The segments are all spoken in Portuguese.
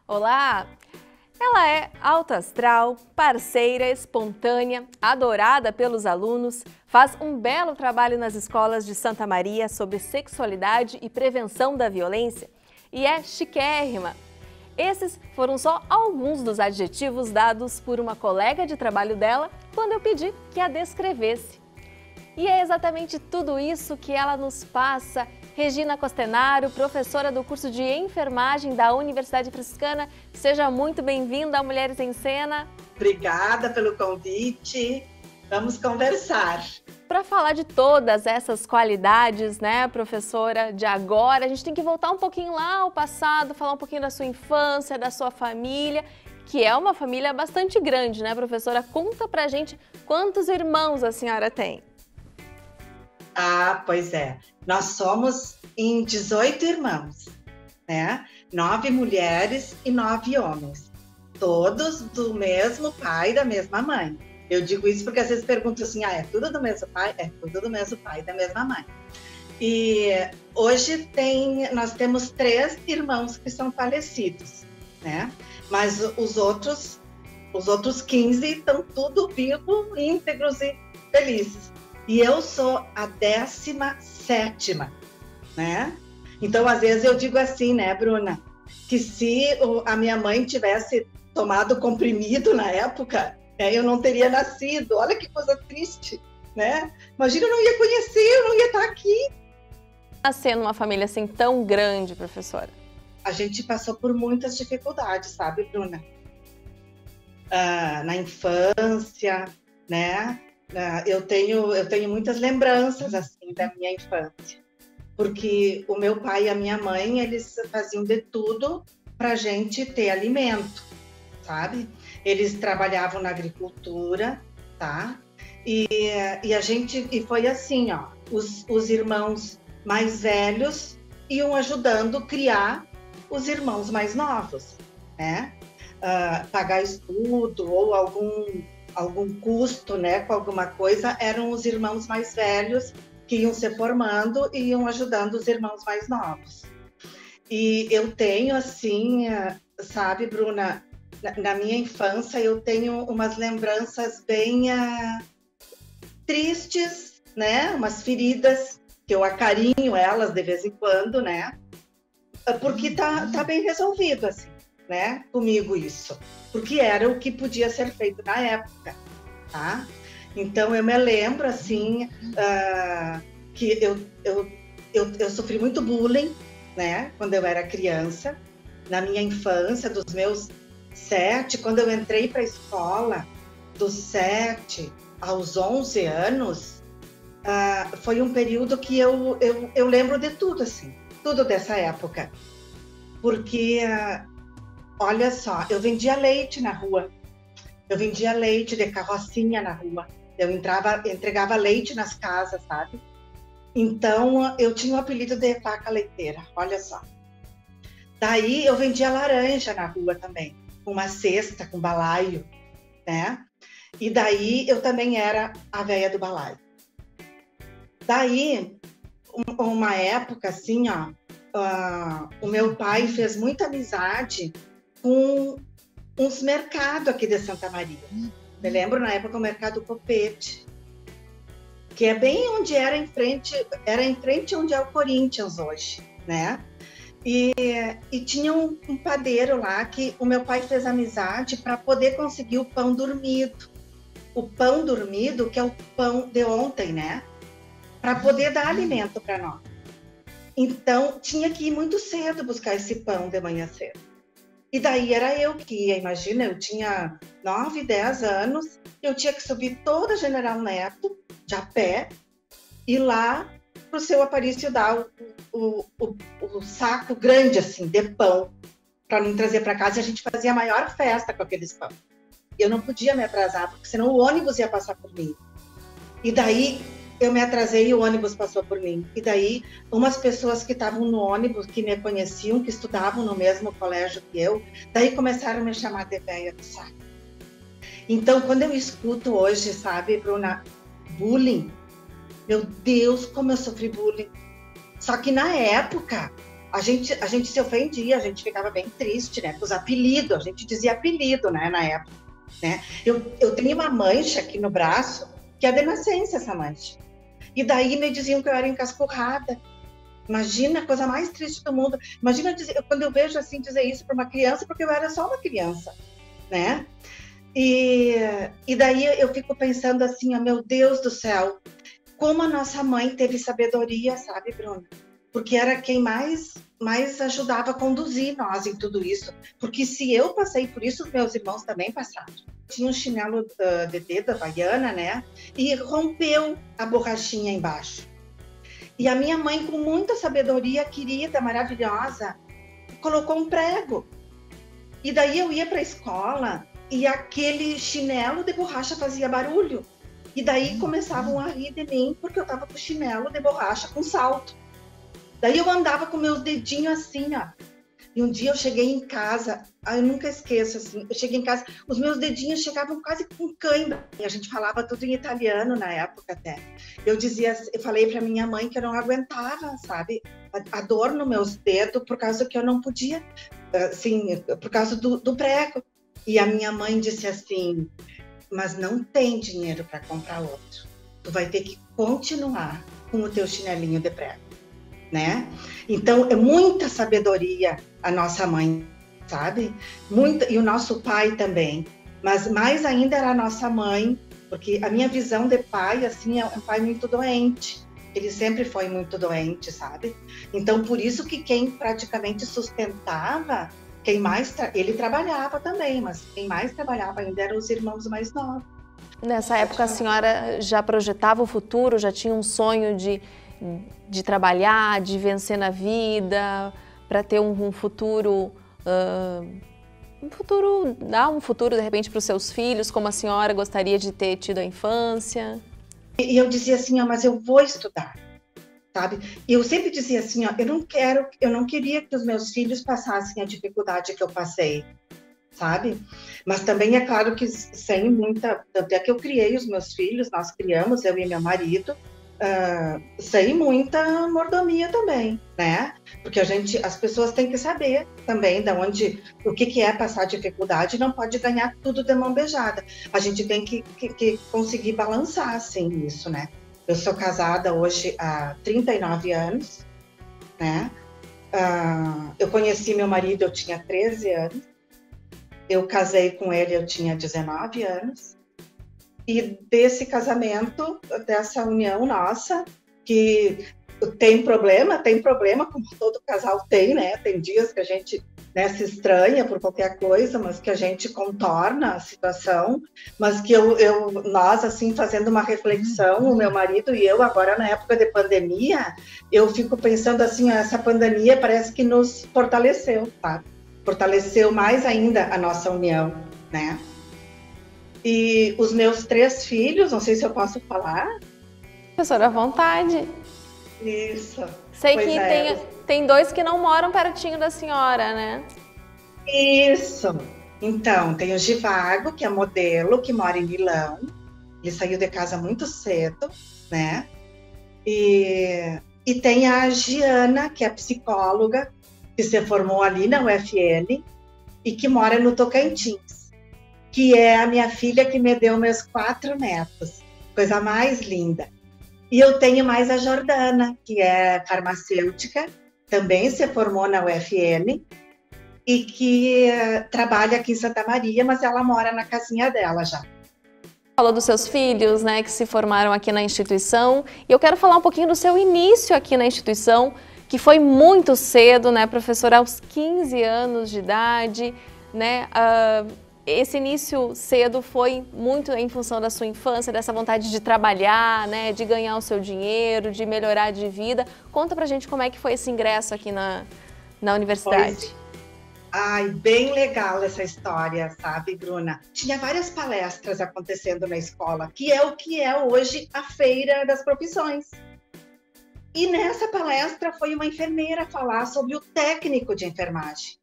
Olá! Ela é alta astral, parceira, espontânea, adorada pelos alunos, faz um belo trabalho nas escolas de Santa Maria sobre sexualidade e prevenção da violência e é chiquérrima. Esses foram só alguns dos adjetivos dados por uma colega de trabalho dela quando eu pedi que a descrevesse. E é exatamente tudo isso que ela nos passa. Regina Costenaro, professora do curso de enfermagem da Universidade Franciscana. Seja muito bem-vinda ao Mulheres em Cena. Obrigada pelo convite. Vamos conversar. Para falar de todas essas qualidades, né, professora, de agora, a gente tem que voltar um pouquinho lá ao passado, falar um pouquinho da sua infância, da sua família, que é uma família bastante grande, né, professora? Conta pra gente quantos irmãos a senhora tem. Ah, pois é. Nós somos em 18 irmãos, né? 9 mulheres e 9 homens. Todos do mesmo pai e da mesma mãe. Eu digo isso porque às vezes perguntam assim, é tudo do mesmo pai? É tudo do mesmo pai e da mesma mãe. E hoje nós temos 3 irmãos que são falecidos, né? Mas os outros 15 estão tudo vivos, íntegros e felizes. E eu sou a 17ª, né? Então, às vezes eu digo assim, né, Bruna? Que se a minha mãe tivesse tomado comprimido na época, eu não teria nascido. Olha que coisa triste, né? Imagina, eu não ia conhecer, eu não ia estar aqui. Nascer numa família assim tão grande, professora? A gente passou por muitas dificuldades, sabe, Bruna? Na infância, né? Eu tenho muitas lembranças assim da minha infância, porque o meu pai e a minha mãe, eles faziam de tudo para a gente ter alimento, sabe? Eles trabalhavam na agricultura, tá? E foi assim, ó, os irmãos mais velhos iam ajudando a criar os irmãos mais novos, né? Pagar estudo ou algum custo, né, com alguma coisa, eram os irmãos mais velhos que iam se formando e iam ajudando os irmãos mais novos. E eu tenho, assim, sabe, Bruna, na minha infância eu tenho umas lembranças bem tristes, né, umas feridas, que eu acarinho elas de vez em quando, né, porque tá bem resolvido, assim, né, comigo isso, porque era o que podia ser feito na época, tá? Então eu me lembro assim que eu sofri muito bullying, né, quando eu era criança, na minha infância, dos meus 7, quando eu entrei para a escola, dos 7 aos 11 anos, foi um período que eu lembro de tudo, assim, tudo dessa época, porque olha só, eu vendia leite na rua. Eu vendia leite de carrocinha na rua. Eu entregava leite nas casas, sabe? Então, eu tinha o apelido de vaca leiteira, olha só. Daí, eu vendia laranja na rua também, com uma cesta, com balaio, né? E daí, eu também era a véia do balaio. Daí, uma época assim, ó, o meu pai fez muita amizade com uns mercados aqui de Santa Maria. Me lembro na época o mercado Copete, que é bem onde era em frente onde é o Corinthians hoje, né? E tinha um padeiro lá que o meu pai fez amizade para poder conseguir o pão dormido. O pão dormido, que é o pão de ontem, né? Para poder dar alimento para nós. Então, tinha que ir muito cedo buscar esse pão de manhã cedo. E daí era eu que ia, imagina, eu tinha 9, 10 anos, eu tinha que subir toda a General Neto, de a pé, ir lá para o seu Aparício dar o saco grande, assim, de pão, para me trazer para casa, e a gente fazia a maior festa com aqueles pão. Eu não podia me atrasar, porque senão o ônibus ia passar por mim. E daí eu me atrasei e o ônibus passou por mim. E daí, umas pessoas que estavam no ônibus, que me conheciam, que estudavam no mesmo colégio que eu, daí começaram a me chamar de véia do saco. Então, quando eu escuto hoje, sabe, Bruna, bullying, meu Deus, como eu sofri bullying. Só que na época, a gente se ofendia, a gente ficava bem triste, né? Com os apelidos, a gente dizia apelido, né, na época, né? Eu tenho uma mancha aqui no braço, que é de nascença essa mancha. E daí me diziam que eu era encascurrada. Imagina a coisa mais triste do mundo. Imagina quando eu vejo assim dizer isso para uma criança, porque eu era só uma criança, né? E daí eu fico pensando assim, oh, meu Deus do céu, como a nossa mãe teve sabedoria, sabe, Bruna? Porque era quem mais ajudava a conduzir nós em tudo isso. Porque se eu passei por isso, os meus irmãos também passaram. Tinha um chinelo de dedo, havaiana, né? E rompeu a borrachinha embaixo. E a minha mãe, com muita sabedoria, querida, maravilhosa, colocou um prego. E daí eu ia para a escola e aquele chinelo de borracha fazia barulho. E daí começavam a rir de mim, porque eu estava com chinelo de borracha com salto. Daí eu andava com meus dedinhos assim, ó. E um dia eu cheguei em casa, eu nunca esqueço, assim, eu cheguei em casa, os meus dedinhos chegavam quase com cãibra. E a gente falava tudo em italiano na época até. Eu falei para minha mãe que eu não aguentava, sabe? A dor nos meus dedos, por causa que eu não podia, assim, por causa do prego. E a minha mãe disse assim, mas não tem dinheiro para comprar outro. Tu vai ter que continuar com o teu chinelinho de prego, né? Então, é muita sabedoria a nossa mãe, sabe? Muita, e o nosso pai também. Mas mais ainda era a nossa mãe, porque a minha visão de pai, assim, é um pai muito doente. Ele sempre foi muito doente, sabe? Então, por isso que quem praticamente sustentava, ele trabalhava também, mas quem mais trabalhava ainda eram os irmãos mais novos. Nessa época, a senhora já projetava o futuro, já tinha um sonho de trabalhar, de vencer na vida, para ter um futuro, dar um futuro de repente para os seus filhos, como a senhora gostaria de ter tido a infância? E eu dizia assim, ó, mas eu vou estudar, sabe? E eu sempre dizia assim, ó, eu não queria que os meus filhos passassem a dificuldade que eu passei, sabe? Mas também é claro que sem muita, tanto é que eu criei os meus filhos, nós criamos, eu e meu marido, sem muita mordomia também, né? Porque as pessoas têm que saber também o que é passar dificuldade, não pode ganhar tudo de mão beijada. A gente tem que conseguir balançar, assim, isso, né? Eu sou casada hoje há 39 anos, né? Eu conheci meu marido, eu tinha 13 anos. Eu casei com ele, eu tinha 19 anos. E desse casamento, dessa união nossa, que tem problema, como todo casal tem, né? Tem dias que a gente, né, se estranha por qualquer coisa, mas que a gente contorna a situação, mas que nós, assim, fazendo uma reflexão, o meu marido e eu, agora na época de pandemia, eu fico pensando assim, essa pandemia parece que nos fortaleceu, tá? Fortaleceu mais ainda a nossa união, né? E os meus 3 filhos, não sei se eu posso falar. Professora, à vontade. Isso. Sei que tem 2 que não moram pertinho da senhora, né? Isso. Então, tem o Givago, que é modelo, que mora em Milão. Ele saiu de casa muito cedo, né? E tem a Giana, que é psicóloga, que se formou ali na UFN e que mora no Tocantins, que é a minha filha que me deu meus 4 netos. Coisa mais linda. E eu tenho mais a Jordana, que é farmacêutica, também se formou na UFN e que trabalha aqui em Santa Maria, mas ela mora na casinha dela já. Falou dos seus filhos, né, que se formaram aqui na instituição. E eu quero falar um pouquinho do seu início aqui na instituição, que foi muito cedo, né, professora, aos 15 anos de idade, né? Esse início cedo foi muito em função da sua infância, dessa vontade de trabalhar, né, de ganhar o seu dinheiro, de melhorar de vida. Conta pra gente como é que foi esse ingresso aqui na universidade. Ai, bem legal essa história, sabe, Bruna? Tinha várias palestras acontecendo na escola, que é o que é hoje a Feira das Profissões. E nessa palestra foi uma enfermeira falar sobre o técnico de enfermagem,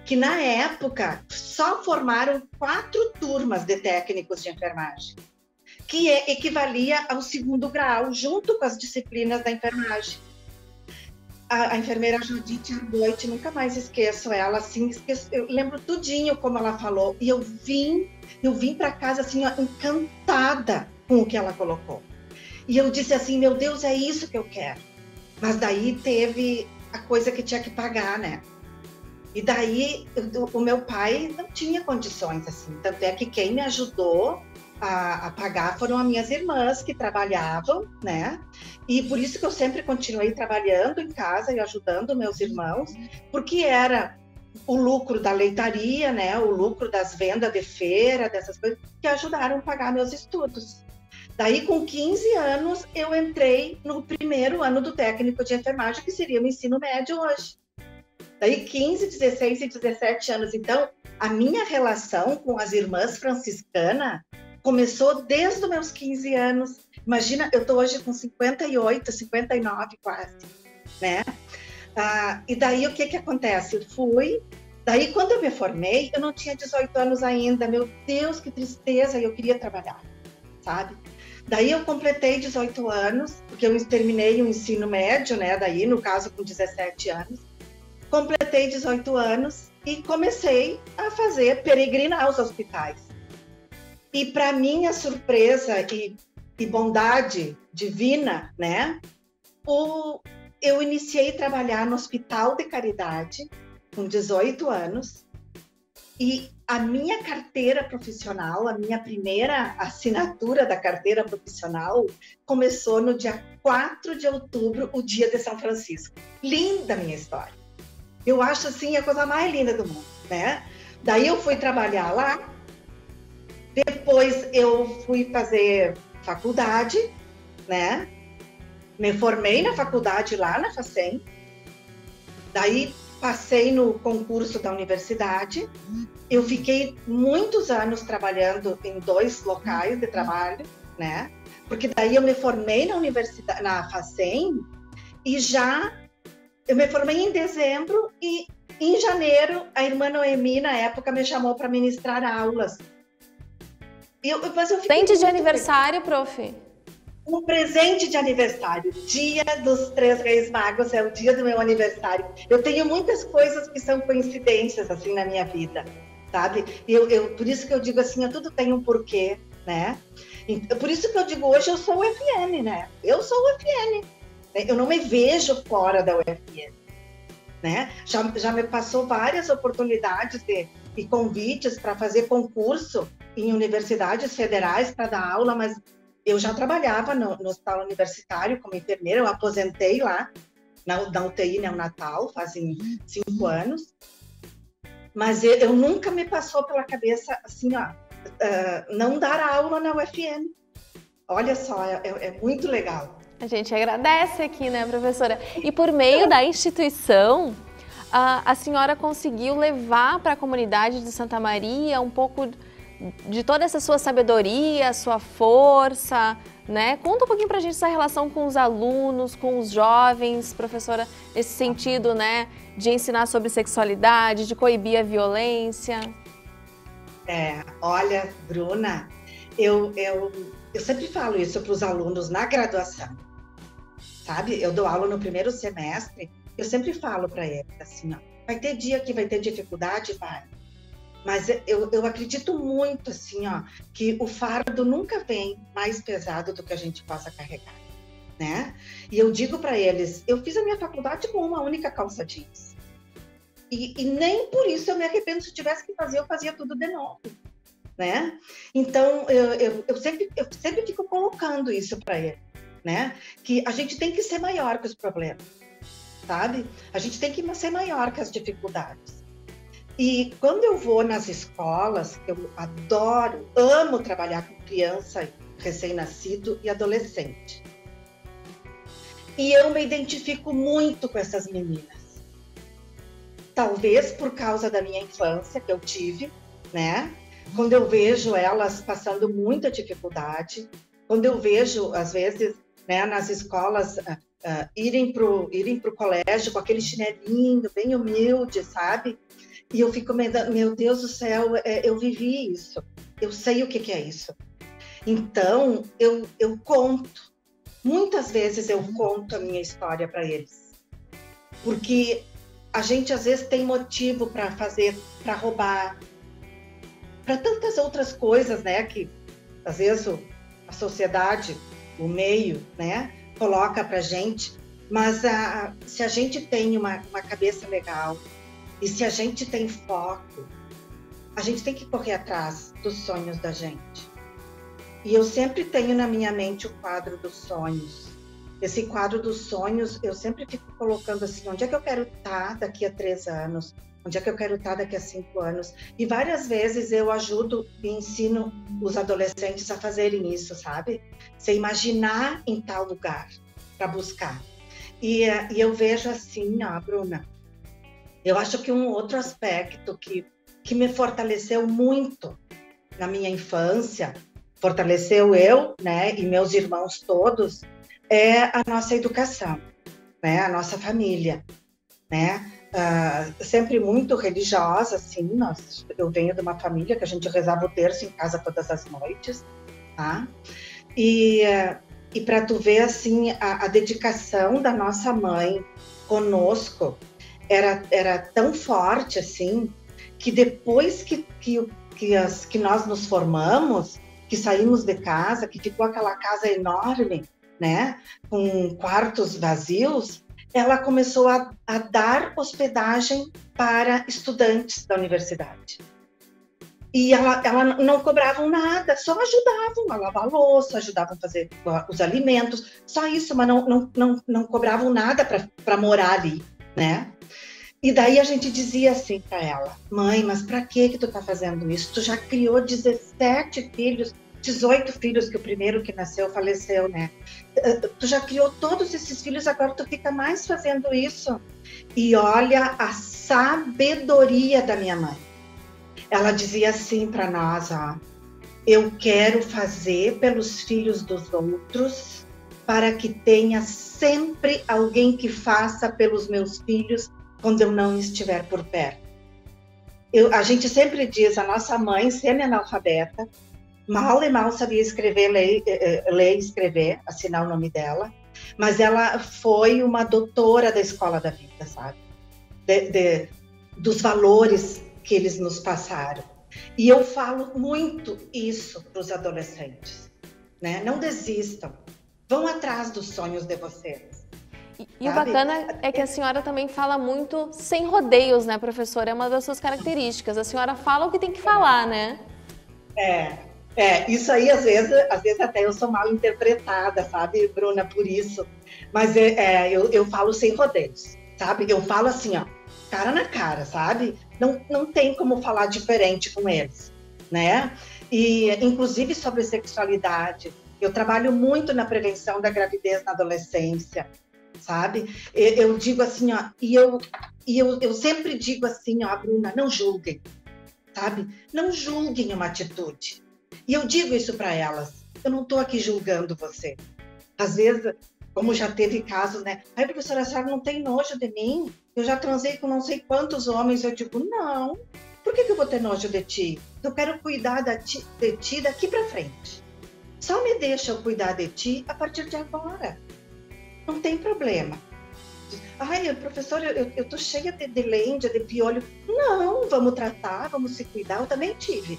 que na época só formaram 4 turmas de técnicos de enfermagem, que equivalia ao 2º grau, junto com as disciplinas da enfermagem. a enfermeira Judite Argoite, nunca mais esqueço ela, assim, eu lembro tudinho como ela falou, e eu vim para casa, assim, ó, encantada com o que ela colocou. E eu disse assim, meu Deus, é isso que eu quero. Mas daí teve a coisa que tinha que pagar, né? E daí o meu pai não tinha condições, assim, tanto é que quem me ajudou a pagar foram as minhas irmãs que trabalhavam, né? E por isso que eu sempre continuei trabalhando em casa e ajudando meus irmãos, porque era o lucro da leitaria, né? O lucro das vendas de feira, dessas coisas, que ajudaram a pagar meus estudos. Daí, com 15 anos, eu entrei no primeiro ano do técnico de enfermagem, que seria o ensino médio hoje. Daí, 15, 16 e 17 anos. Então, a minha relação com as irmãs franciscanas começou desde os meus 15 anos. Imagina, eu estou hoje com 58, 59 quase, né? E daí, o que acontece? Eu fui... Daí, quando eu me formei, eu não tinha 18 anos ainda. Meu Deus, que tristeza! Eu queria trabalhar, sabe? Daí, eu completei 18 anos, porque eu terminei o ensino médio, né? Daí, no caso, com 17 anos. Completei 18 anos e comecei a peregrinar aos hospitais. E, para minha surpresa e bondade divina, né? Eu iniciei a trabalhar no Hospital de Caridade, com 18 anos, e a minha carteira profissional, a minha primeira assinatura da carteira profissional, começou no dia 4 de outubro, o dia de São Francisco. Linda a minha história. Eu acho, assim, a coisa mais linda do mundo, né? Daí eu fui trabalhar lá, depois eu fui fazer faculdade, né? Me formei na faculdade lá na FACEM, daí passei no concurso da universidade, eu fiquei muitos anos trabalhando em 2 locais de trabalho, né? Porque daí eu me formei na universidade, na FACEM, e eu me formei em dezembro e em janeiro a irmã Noemi, na época, me chamou para ministrar aulas. Presente de aniversário, prof? Um presente de aniversário. Dia dos 3 Reis Magos é o dia do meu aniversário. Eu tenho muitas coisas que são coincidências, assim, na minha vida, sabe? Por isso que eu digo assim, tudo tem um porquê, né? Por isso que eu digo, hoje eu sou o UFN, né? Eu sou o UFN. Eu não me vejo fora da UFN, né? Já me passou várias oportunidades e convites para fazer concurso em universidades federais para dar aula, mas eu já trabalhava no hospital universitário como enfermeira, eu aposentei lá na UTI neonatal, fazem 5 anos, mas eu nunca me passou pela cabeça, assim, não dar aula na UFN. Olha só, é muito legal. A gente agradece aqui, né, professora? E por meio da instituição, a senhora conseguiu levar para a comunidade de Santa Maria um pouco de toda essa sua sabedoria, sua força, né? Conta um pouquinho pra gente essa relação com os alunos, com os jovens, professora, nesse sentido, né, de ensinar sobre sexualidade, de coibir a violência. Olha, Bruna, eu sempre falo isso para os alunos na graduação, sabe? Eu dou aula no primeiro semestre, eu sempre falo para eles assim, vai ter dia que vai ter dificuldade, vai. Mas eu acredito muito, assim, que o fardo nunca vem mais pesado do que a gente possa carregar, né? E eu digo para eles, eu fiz a minha faculdade com uma única calça jeans. E nem por isso eu me arrependo. Se eu tivesse que fazer, eu fazia tudo de novo, né? Então, eu sempre fico colocando isso para eles, né? Que a gente tem que ser maior que os problemas, sabe? A gente tem que ser maior que as dificuldades. E quando eu vou nas escolas, eu amo trabalhar com criança, recém-nascido e adolescente. E eu me identifico muito com essas meninas. Talvez por causa da minha infância que eu tive, né? Quando eu vejo elas passando muita dificuldade, quando eu vejo, às vezes, né, nas escolas, irem pro colégio com aquele chinelinho bem humilde, sabe? E eu fico, meu Deus do céu, eu vivi isso. Eu sei o que é isso. Então, eu conto. Muitas vezes eu conto a minha história para eles. porque a gente às vezes tem motivo para fazer, para roubar, para tantas outras coisas, né, que às vezes a sociedade, o meio, né, coloca para gente, mas se a gente tem uma cabeça legal e se a gente tem foco, a gente tem que correr atrás dos sonhos da gente. E eu sempre tenho na minha mente o quadro dos sonhos. Esse quadro dos sonhos, eu sempre fico colocando assim, onde é que eu quero estar daqui a 3 anos? Onde é que eu quero estar daqui a 5 anos? E várias vezes eu ajudo e ensino os adolescentes a fazerem isso, sabe? Se imaginar em tal lugar para buscar. E eu vejo assim, Bruna, eu acho que um outro aspecto que me fortaleceu muito na minha infância, fortaleceu eu, né, e meus irmãos todos, é a nossa educação, né, a nossa família, né, sempre muito religiosa, assim, eu venho de uma família que a gente rezava o terço em casa todas as noites, tá? E para tu ver, assim, a dedicação da nossa mãe conosco era tão forte, assim, que depois que nós nos formamos, que saímos de casa, que ficou aquela casa enorme, né, com quartos vazios, ela começou a dar hospedagem para estudantes da universidade. E ela não cobravam nada, só ajudavam a lavar a louça, ajudavam a fazer os alimentos, só isso, mas não cobravam nada para morar ali, né? E daí a gente dizia assim para ela, mãe, mas para que tu tá fazendo isso? Tu já criou 17 filhos, 18 filhos, que o primeiro que nasceu faleceu, né? Tu já criou todos esses filhos, agora tu fica mais fazendo isso. E olha a sabedoria da minha mãe. Ela dizia assim para nós, eu quero fazer pelos filhos dos outros para que tenha sempre alguém que faça pelos meus filhos quando eu não estiver por perto. A gente sempre diz, a nossa mãe, semi-analfabeta, mal e mal sabia escrever, ler e escrever, assinar o nome dela, mas ela foi uma doutora da escola da vida, sabe? Dos valores que eles nos passaram. E eu falo muito isso para os adolescentes, né? Não desistam, vão atrás dos sonhos de vocês. E o bacana é que a senhora também fala muito sem rodeios, né, professora? É uma das suas características. A senhora fala o que tem que falar, né? Isso aí, às vezes até eu sou mal interpretada, sabe, Bruna, por isso. Mas eu falo sem rodeios, sabe? Eu falo assim, cara na cara, sabe? Não tem como falar diferente com eles, né? E, inclusive, sobre sexualidade. Eu trabalho muito na prevenção da gravidez na adolescência, sabe? Eu digo assim, e eu sempre digo assim, Bruna, não julguem, sabe? Não julguem uma atitude. E eu digo isso para elas, eu não estou aqui julgando você. Às vezes, como já teve caso, né? Ai, professora, a senhora não tem nojo de mim? Eu já transei com não sei quantos homens. Eu digo, não. Por que eu vou ter nojo de ti? Eu quero cuidar de ti daqui para frente. Só me deixa eu cuidar de ti a partir de agora. Não tem problema. Ai, professora, eu tô cheia de lêndia, de piolho. Não, vamos tratar, vamos se cuidar. Eu também tive.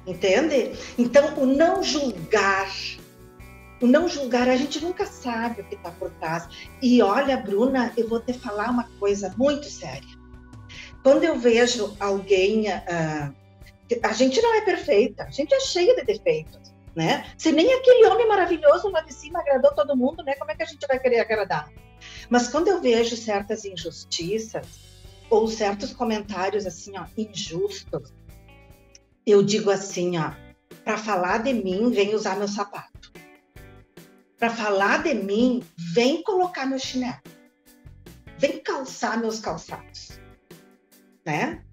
Entende? Então, o não julgar, a gente nunca sabe o que está por trás. E olha, Bruna, eu vou te falar uma coisa muito séria. Quando eu vejo alguém, a gente não é perfeita, a gente é cheia de defeitos, né? Se nem aquele homem maravilhoso lá de cima agradou todo mundo, né? Como é que a gente vai querer agradar? Mas quando eu vejo certas injustiças ou certos comentários assim, injustos, eu digo assim, para falar de mim, vem usar meu sapato. Para falar de mim, vem colocar meu chinelo. Vem calçar meus calçados, né?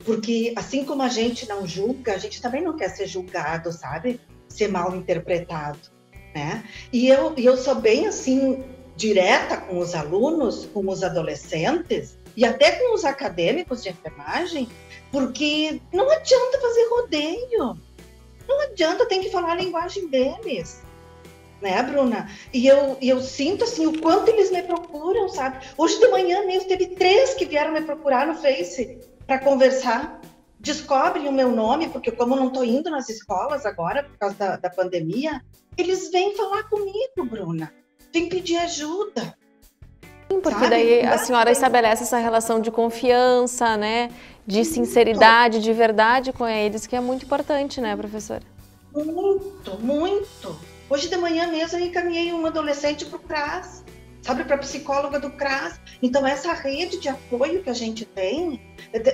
Porque assim como a gente não julga, a gente também não quer ser julgado, sabe? Ser mal interpretado, né? E eu sou bem assim, direta com os alunos, com os adolescentes e até com os acadêmicos de enfermagem, porque não adianta fazer rodeio. Não adianta, tem que falar a linguagem deles. né, Bruna? E eu sinto, assim, o quanto eles me procuram, sabe? Hoje de manhã mesmo, teve 3 que vieram me procurar no Face para conversar. Descobrem o meu nome, porque como eu não estou indo nas escolas agora, por causa da pandemia, eles vêm falar comigo, Bruna. Vêm pedir ajuda. Sim, porque daí a senhora estabelece essa relação de confiança, né? De sinceridade, de verdade com eles, que é muito importante, né, professora? Muito, muito. Hoje de manhã mesmo eu encaminhei um adolescente para o CRAS, sabe, para a psicóloga do CRAS. Então, essa rede de apoio que a gente tem,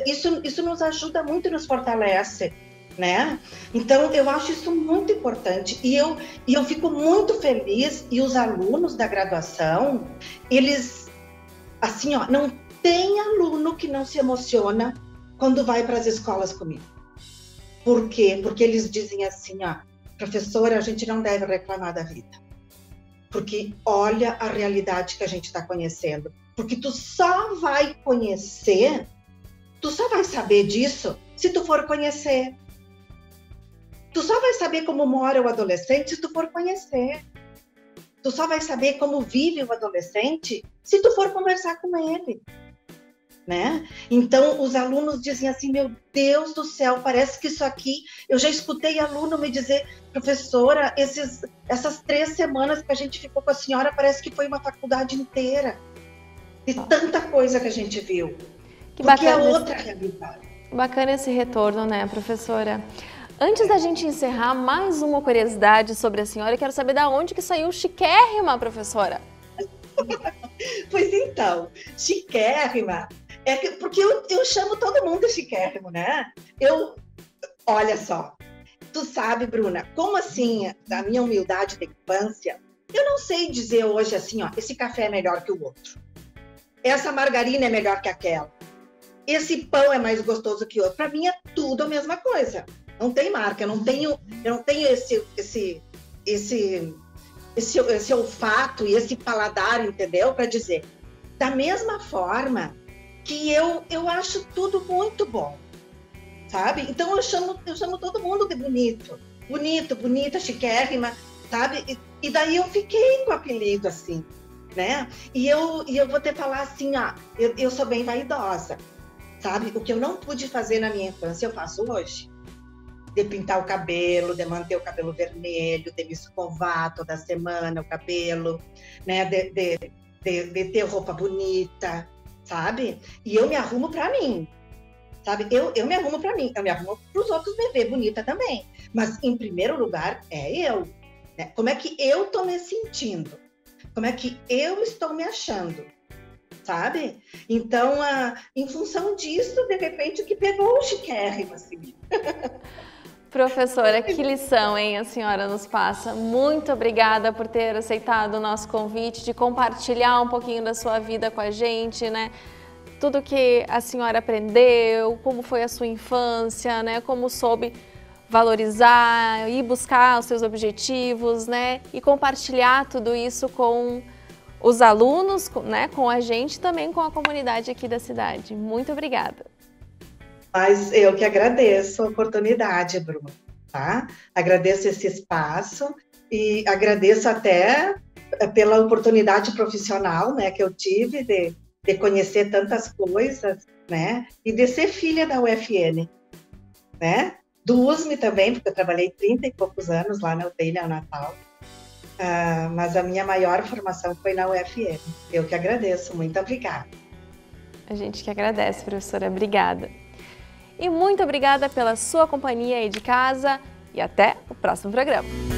isso nos ajuda muito e nos fortalece, né? Então, eu acho isso muito importante. E eu fico muito feliz, e os alunos da graduação, eles, assim, ó, não tem aluno que não se emociona quando vai para as escolas comigo. Por quê? Porque eles dizem assim, ó, professora, a gente não deve reclamar da vida. Porque olha a realidade que a gente está conhecendo. Porque tu só vai conhecer, tu só vai saber disso se tu for conhecer. Tu só vai saber como mora o adolescente se tu for conhecer. Tu só vai saber como vive o adolescente se tu for conversar com ele. Né? Então, os alunos dizem assim, meu Deus do céu, parece que isso aqui... Eu já escutei aluno me dizer, professora, essas 3 semanas que a gente ficou com a senhora, parece que foi uma faculdade inteira. De tanta coisa que a gente viu. Que porque bacana, é outra realidade. Bacana esse retorno, né, professora? Antes da gente encerrar, mais uma curiosidade sobre a senhora. Eu quero saber da onde que saiu chiquérrima, professora. Pois então, chiquérrima... porque eu chamo todo mundo chiquérrimo, né? Olha só, tu sabe, Bruna, como assim, da minha humildade de infância, eu não sei dizer hoje assim, ó, esse café é melhor que o outro, essa margarina é melhor que aquela, esse pão é mais gostoso que o outro. Para mim é tudo a mesma coisa, não tem marca, eu não tenho esse olfato e esse paladar, entendeu? Para dizer, da mesma forma que eu acho tudo muito bom, sabe? Então eu chamo todo mundo de bonito, bonita, chiquérrima, sabe? E daí eu fiquei com o apelido assim, né? E eu vou te falar assim, ó, eu sou bem vaidosa, sabe? O que eu não pude fazer na minha infância eu faço hoje, de pintar o cabelo, de manter o cabelo vermelho, de me escovar toda semana o cabelo, né? De ter roupa bonita, sabe? E eu me arrumo para mim, sabe? Eu me arrumo para mim, eu me arrumo para os outros me ver bonita também. Mas, em primeiro lugar, é eu. Né? Como é que eu tô me sentindo? Como é que eu estou me achando? Sabe? Então, em função disso, de repente, o que pegou o chiquérrimo, assim. Professora, que lição, hein, a senhora nos passa. Muito obrigada por ter aceitado o nosso convite, de compartilhar um pouquinho da sua vida com a gente, né? Tudo que a senhora aprendeu, como foi a sua infância, né? Como soube valorizar e buscar os seus objetivos, né? E compartilhar tudo isso com os alunos, né? Com a gente, também com a comunidade aqui da cidade. Muito obrigada. Mas eu que agradeço a oportunidade, Bruno, tá? Agradeço esse espaço e agradeço até pela oportunidade profissional, né, que eu tive de conhecer tantas coisas, né, e de ser filha da UFN, né? Do USM também, porque eu trabalhei 30 e poucos anos lá na UTI neonatal, mas a minha maior formação foi na UFN. Eu que agradeço, muito obrigada. A gente que agradece, professora, obrigada. E muito obrigada pela sua companhia aí de casa e até o próximo programa.